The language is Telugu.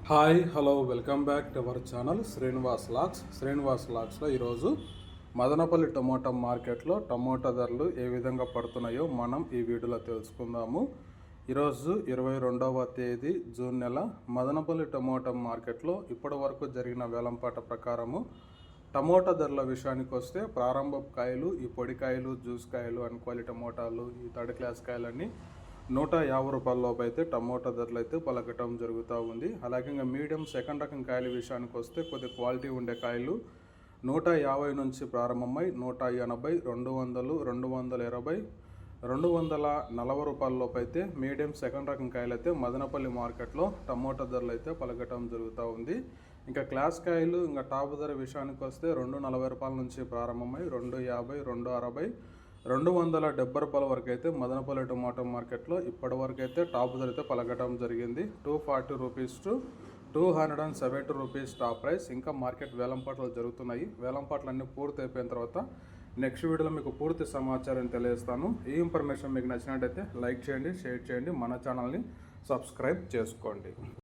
Hi hello welcome back to our channel Srinivas లాక్స్లో ఈరోజు మదనపల్లి టమోటా మార్కెట్లో టమోటా ధరలు ఏ విధంగా పడుతున్నాయో మనం ఈ వీడియోలో తెలుసుకుందాము. ఈరోజు 22వ తేదీ జూన్ నెల మదనపల్లి టమోటా మార్కెట్లో ఇప్పటి వరకు జరిగిన వేలంపాట ప్రకారము టమోటా ధరల విషయానికి వస్తే ప్రారంభ కాయలు, ఈ పొడికాయలు, జ్యూస్ కాయలు, అన్క్వాలిటీ టమోటాలు, ఈ థర్డ్ క్లాస్ కాయలన్నీ 150 రూపాయలలోపు అయితే టమోటా ధరలు అయితే పలకటం జరుగుతూ ఉంది. అలాగే ఇంకా మీడియం సెకండ్ రకం కాయల విషయానికి వస్తే కొద్ది క్వాలిటీ ఉండే కాయలు 150 నుంచి ప్రారంభమై 180, 200, 220, 240 రూపాయలలోపు అయితే మీడియం సెకండ్ రకం కాయలు అయితే మదనపల్లి మార్కెట్లో టమోటా ధరలు అయితే పలకటం జరుగుతూ ఉంది. ఇంకా క్లాస్ కాయలు ఇంకా టాప్ ధర విషయానికి వస్తే 240 రూపాయల నుంచి ప్రారంభమై 250, 260, 270 రూపాయల వరకు అయితే మదనపల్లి టమాటో మార్కెట్లో ఇప్పటి వరకు అయితే టాప్ ధర అయితే పలకటం జరిగింది. 240 rupees to 270 rupees top price. ఇంకా మార్కెట్ వేలంపాట్లు జరుగుతున్నాయి. వేలంపాట్లు అన్నీ పూర్తి అయిపోయిన తర్వాత నెక్స్ట్ వీడియోలో మీకు పూర్తి సమాచారం తెలియజేస్తాను. ఈ ఇన్ఫర్మేషన్ మీకు నచ్చినట్టయితే లైక్ చేయండి, షేర్ చేయండి, మన ఛానల్ని సబ్స్క్రైబ్ చేసుకోండి.